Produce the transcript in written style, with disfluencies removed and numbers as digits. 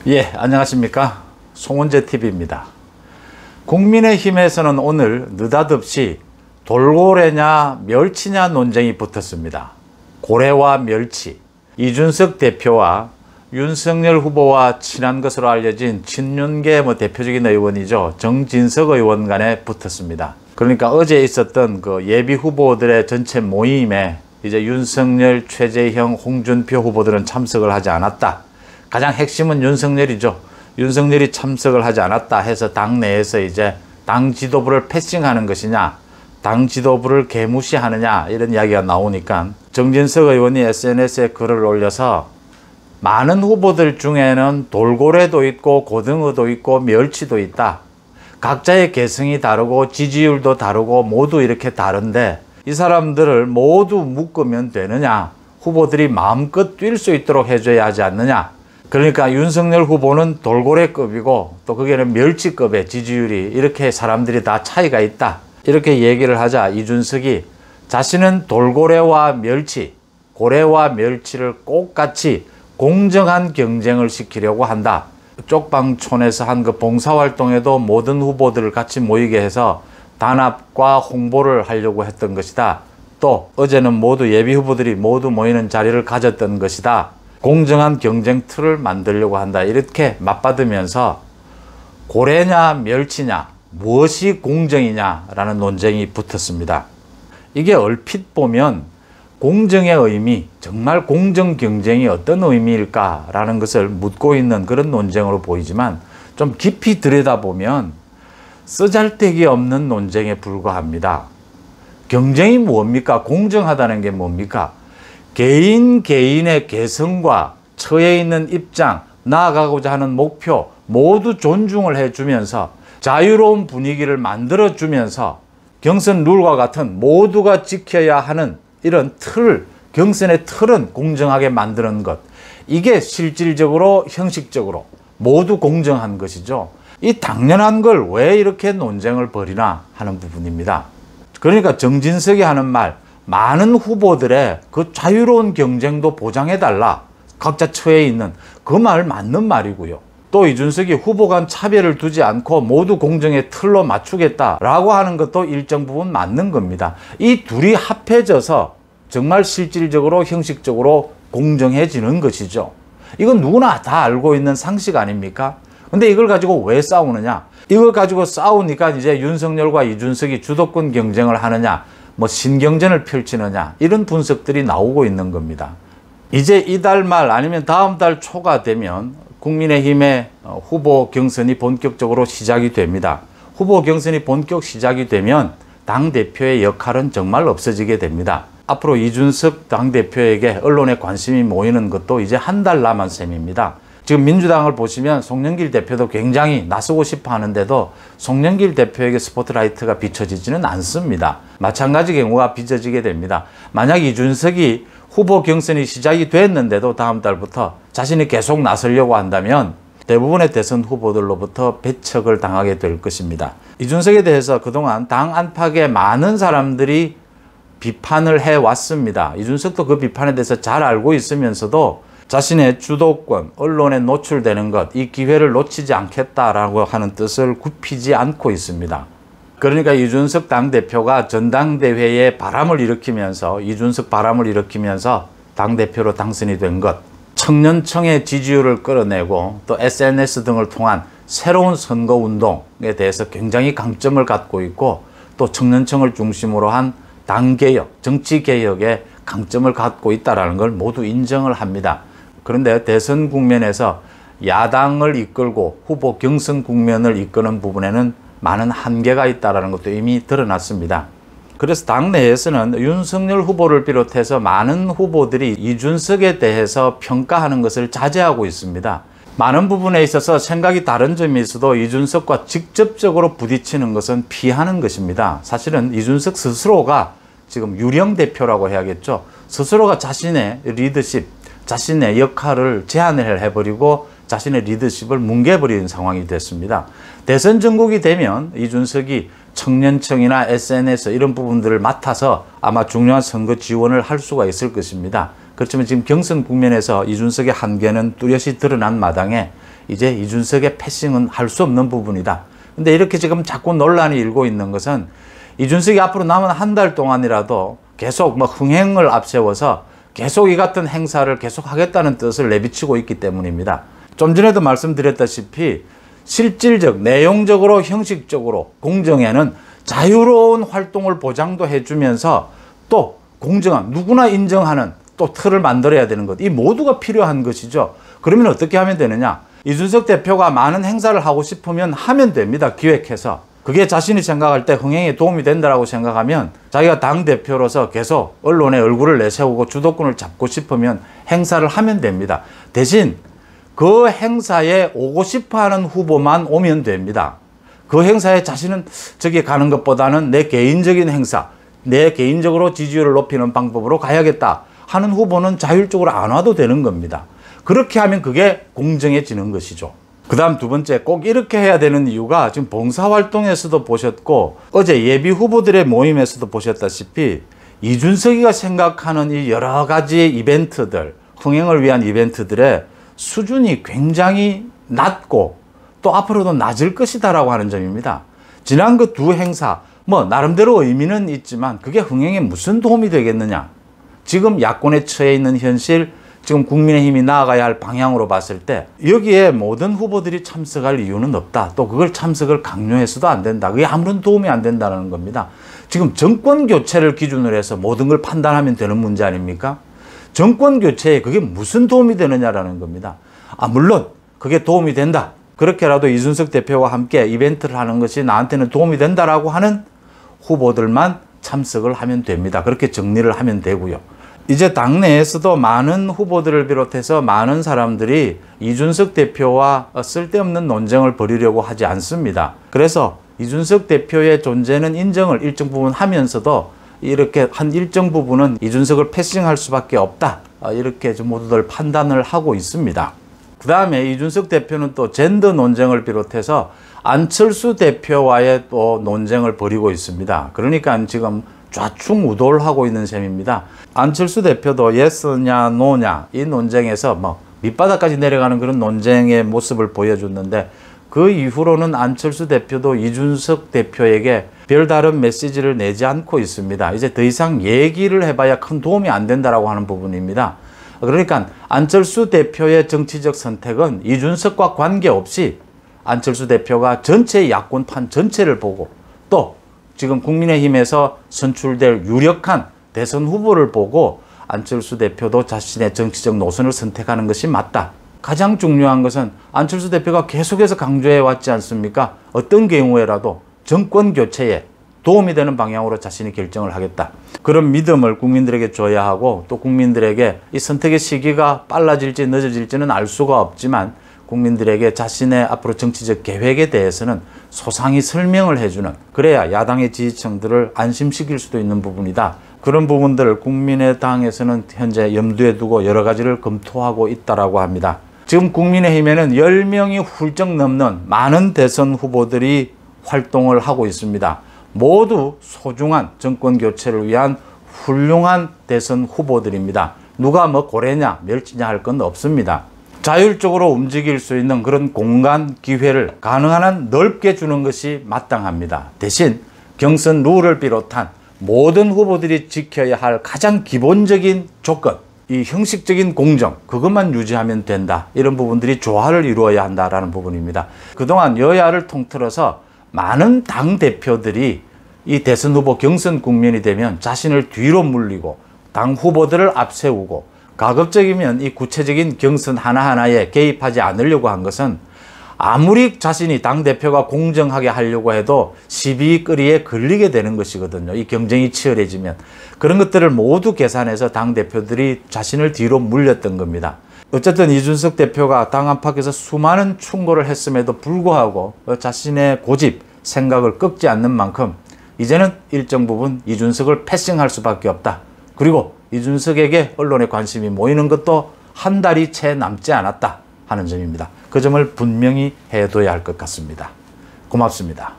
예, 안녕하십니까. 송원재TV입니다. 국민의힘에서는 오늘 느닷없이 돌고래냐 멸치냐 논쟁이 붙었습니다. 고래와 멸치. 이준석 대표와 윤석열 후보와 친한 것으로 알려진 친윤계 대표적인 의원이죠. 정진석 의원 간에 붙었습니다. 그러니까 어제 있었던 그 예비 후보들의 전체 모임에 이제 윤석열, 최재형, 홍준표 후보들은 참석을 하지 않았다. 가장 핵심은 윤석열이죠. 윤석열이 참석을 하지 않았다 해서 당내에서 이제 당 지도부를 패싱하는 것이냐, 당 지도부를 개무시하느냐 이런 이야기가 나오니까 정진석 의원이 SNS에 글을 올려서 많은 후보들 중에는 돌고래도 있고 고등어도 있고 멸치도 있다. 각자의 개성이 다르고 지지율도 다르고 모두 이렇게 다른데 이 사람들을 모두 묶으면 되느냐, 후보들이 마음껏 뛸 수 있도록 해줘야 하지 않느냐. 그러니까 윤석열 후보는 돌고래급이고 또 거기에는 멸치급의 지지율이 이렇게 사람들이 다 차이가 있다. 이렇게 얘기를 하자 이준석이 자신은 돌고래와 멸치, 고래와 멸치를 꼭 같이 공정한 경쟁을 시키려고 한다. 쪽방촌에서 한 그 봉사활동에도 모든 후보들을 같이 모이게 해서 단합과 홍보를 하려고 했던 것이다. 또 어제는 모두 예비 후보들이 모두 모이는 자리를 가졌던 것이다. 공정한 경쟁 틀을 만들려고 한다. 이렇게 맞받으면서 고래냐 멸치냐 무엇이 공정이냐라는 논쟁이 붙었습니다. 이게 얼핏 보면 공정의 의미, 정말 공정 경쟁이 어떤 의미일까라는 것을 묻고 있는 그런 논쟁으로 보이지만 좀 깊이 들여다보면 쓰잘데기 없는 논쟁에 불과합니다. 경쟁이 뭡니까? 공정하다는 게 뭡니까? 개인의 개성과 처해 있는 입장, 나아가고자 하는 목표 모두 존중을 해주면서 자유로운 분위기를 만들어주면서 경선 룰과 같은 모두가 지켜야 하는 이런 틀을, 경선의 틀은 공정하게 만드는 것. 이게 실질적으로 형식적으로 모두 공정한 것이죠. 이 당연한 걸 왜 이렇게 논쟁을 벌이나 하는 부분입니다. 그러니까 정진석이 하는 말, 많은 후보들의 그 자유로운 경쟁도 보장해달라. 각자 처해 있는 그 말 맞는 말이고요. 또 이준석이 후보 간 차별을 두지 않고 모두 공정의 틀로 맞추겠다라고 하는 것도 일정 부분 맞는 겁니다. 이 둘이 합해져서 정말 실질적으로 형식적으로 공정해지는 것이죠. 이건 누구나 다 알고 있는 상식 아닙니까? 근데 이걸 가지고 왜 싸우느냐? 이걸 가지고 싸우니까 이제 윤석열과 이준석이 주도권 경쟁을 하느냐, 신경전을 펼치느냐, 이런 분석들이 나오고 있는 겁니다. 이제 이달 말 아니면 다음 달 초가 되면 국민의힘의 후보 경선이 본격적으로 시작이 됩니다. 후보 경선이 본격 시작이 되면 당대표의 역할은 정말 없어지게 됩니다. 앞으로 이준석 당대표에게 언론의 관심이 모이는 것도 이제 한 달 남은 셈입니다. 지금 민주당을 보시면 송영길 대표도 굉장히 나서고 싶어 하는데도 송영길 대표에게 스포트라이트가 비춰지지는 않습니다. 마찬가지 경우가 빚어지게 됩니다. 만약 이준석이 후보 경선이 시작이 됐는데도 다음 달부터 자신이 계속 나서려고 한다면 대부분의 대선 후보들로부터 배척을 당하게 될 것입니다. 이준석에 대해서 그동안 당 안팎에 많은 사람들이 비판을 해왔습니다. 이준석도 그 비판에 대해서 잘 알고 있으면서도 자신의 주도권, 언론에 노출되는 것, 이 기회를 놓치지 않겠다라고 하는 뜻을 굽히지 않고 있습니다. 그러니까 이준석 당대표가 전당대회에 바람을 일으키면서 이준석 바람을 일으키면서 당대표로 당선이 된 것, 청년층의 지지율을 끌어내고 또 SNS 등을 통한 새로운 선거운동에 대해서 굉장히 강점을 갖고 있고 또 청년층을 중심으로 한 당개혁, 정치개혁에 강점을 갖고 있다는 걸 모두 인정을 합니다. 그런데 대선 국면에서 야당을 이끌고 후보 경선 국면을 이끄는 부분에는 많은 한계가 있다는 것도 이미 드러났습니다. 그래서 당내에서는 윤석열 후보를 비롯해서 많은 후보들이 이준석에 대해서 평가하는 것을 자제하고 있습니다. 많은 부분에 있어서 생각이 다른 점이 있어도 이준석과 직접적으로 부딪히는 것은 피하는 것입니다. 사실은 이준석 스스로가 지금 유령 대표라고 해야겠죠. 스스로가 자신의 리더십, 자신의 역할을 제한을 해버리고 자신의 리더십을 뭉개버리는 상황이 됐습니다. 대선 전국이 되면 이준석이 청년층이나 SNS 이런 부분들을 맡아서 아마 중요한 선거 지원을 할 수가 있을 것입니다. 그렇지만 지금 경선 국면에서 이준석의 한계는 뚜렷이 드러난 마당에 이제 이준석의 패싱은 할 수 없는 부분이다. 근데 이렇게 지금 자꾸 논란이 일고 있는 것은 이준석이 앞으로 남은 한 달 동안이라도 계속 흥행을 앞세워서 계속 이 같은 행사를 계속 하겠다는 뜻을 내비치고 있기 때문입니다. 좀 전에도 말씀드렸다시피 실질적, 내용적으로, 형식적으로 공정에는 자유로운 활동을 보장도 해주면서 또 공정한, 누구나 인정하는 또 틀을 만들어야 되는 것. 이 모두가 필요한 것이죠. 그러면 어떻게 하면 되느냐? 이준석 대표가 많은 행사를 하고 싶으면 하면 됩니다. 기획해서. 그게 자신이 생각할 때 흥행에 도움이 된다고 생각하면 자기가 당대표로서 계속 언론에 얼굴을 내세우고 주도권을 잡고 싶으면 행사를 하면 됩니다. 대신 그 행사에 오고 싶어 하는 후보만 오면 됩니다. 그 행사에 자신은 저기 가는 것보다는 내 개인적인 행사, 내 개인적으로 지지율을 높이는 방법으로 가야겠다 하는 후보는 자율적으로 안 와도 되는 겁니다. 그렇게 하면 그게 공정해지는 것이죠. 그 다음 두 번째, 꼭 이렇게 해야 되는 이유가 지금 봉사활동에서도 보셨고 어제 예비 후보들의 모임에서도 보셨다시피 이준석이가 생각하는 이 여러 가지 이벤트들, 흥행을 위한 이벤트들의 수준이 굉장히 낮고 또 앞으로도 낮을 것이다라고 하는 점입니다. 지난 그 두 행사, 나름대로 의미는 있지만 그게 흥행에 무슨 도움이 되겠느냐. 지금 야권에 처해 있는 현실, 지금 국민의힘이 나아가야 할 방향으로 봤을 때 여기에 모든 후보들이 참석할 이유는 없다. 또 그걸 참석을 강요해서도 안 된다. 그게 아무런 도움이 안 된다는 겁니다. 지금 정권 교체를 기준으로 해서 모든 걸 판단하면 되는 문제 아닙니까? 정권 교체에 그게 무슨 도움이 되느냐라는 겁니다. 물론 그게 도움이 된다. 그렇게라도 이준석 대표와 함께 이벤트를 하는 것이 나한테는 도움이 된다라고 하는 후보들만 참석을 하면 됩니다. 그렇게 정리를 하면 되고요. 이제 당내에서도 많은 후보들을 비롯해서 많은 사람들이 이준석 대표와 쓸데없는 논쟁을 벌이려고 하지 않습니다. 그래서 이준석 대표의 존재는 인정을 일정 부분 하면서도 이렇게 한 일정 부분은 이준석을 패싱할 수밖에 없다. 이렇게 모두들 판단을 하고 있습니다. 그 다음에 이준석 대표는 또 젠더 논쟁을 비롯해서 안철수 대표와의 또 논쟁을 벌이고 있습니다. 그러니까 지금 좌충우돌하고 있는 셈입니다. 안철수 대표도 예스냐 노냐 이 논쟁에서 밑바닥까지 내려가는 그런 논쟁의 모습을 보여줬는데 그 이후로는 안철수 대표도 이준석 대표에게 별다른 메시지를 내지 않고 있습니다. 이제 더 이상 얘기를 해봐야 큰 도움이 안 된다라고 하는 부분입니다. 그러니까 안철수 대표의 정치적 선택은 이준석과 관계없이 안철수 대표가 전체 야권판 전체를 보고 또 지금 국민의힘에서 선출될 유력한 대선 후보를 보고 안철수 대표도 자신의 정치적 노선을 선택하는 것이 맞다. 가장 중요한 것은 안철수 대표가 계속해서 강조해 왔지 않습니까? 어떤 경우에라도 정권 교체에 도움이 되는 방향으로 자신이 결정을 하겠다. 그런 믿음을 국민들에게 줘야 하고 또 국민들에게 이 선택의 시기가 빨라질지 늦어질지는 알 수가 없지만 국민들에게 자신의 앞으로 정치적 계획에 대해서는 소상히 설명을 해주는, 그래야 야당의 지지층들을 안심시킬 수도 있는 부분이다. 그런 부분들을 국민의당에서는 현재 염두에 두고 여러 가지를 검토하고 있다라고 합니다. 지금 국민의힘에는 10명이 훌쩍 넘는 많은 대선 후보들이 활동을 하고 있습니다. 모두 소중한 정권 교체를 위한 훌륭한 대선 후보들입니다. 누가 고래냐 멸치냐 할 건 없습니다. 자율적으로 움직일 수 있는 그런 공간, 기회를 가능한 한 넓게 주는 것이 마땅합니다. 대신 경선 룰을 비롯한 모든 후보들이 지켜야 할 가장 기본적인 조건, 이 형식적인 공정, 그것만 유지하면 된다. 이런 부분들이 조화를 이루어야 한다라는 부분입니다. 그동안 여야를 통틀어서 많은 당대표들이 이 대선 후보 경선 국면이 되면 자신을 뒤로 물리고 당 후보들을 앞세우고 가급적이면 이 구체적인 경선 하나하나에 개입하지 않으려고 한 것은 아무리 자신이 당대표가 공정하게 하려고 해도 시비거리에 걸리게 되는 것이거든요. 이 경쟁이 치열해지면. 그런 것들을 모두 계산해서 당대표들이 자신을 뒤로 물렸던 겁니다. 어쨌든 이준석 대표가 당 안팎에서 수많은 충고를 했음에도 불구하고 자신의 고집, 생각을 꺾지 않는 만큼 이제는 일정 부분 이준석을 패싱할 수밖에 없다. 그리고 이준석에게 언론의 관심이 모이는 것도 한 달이 채 남지 않았다 하는 점입니다. 그 점을 분명히 해둬야 할 것 같습니다. 고맙습니다.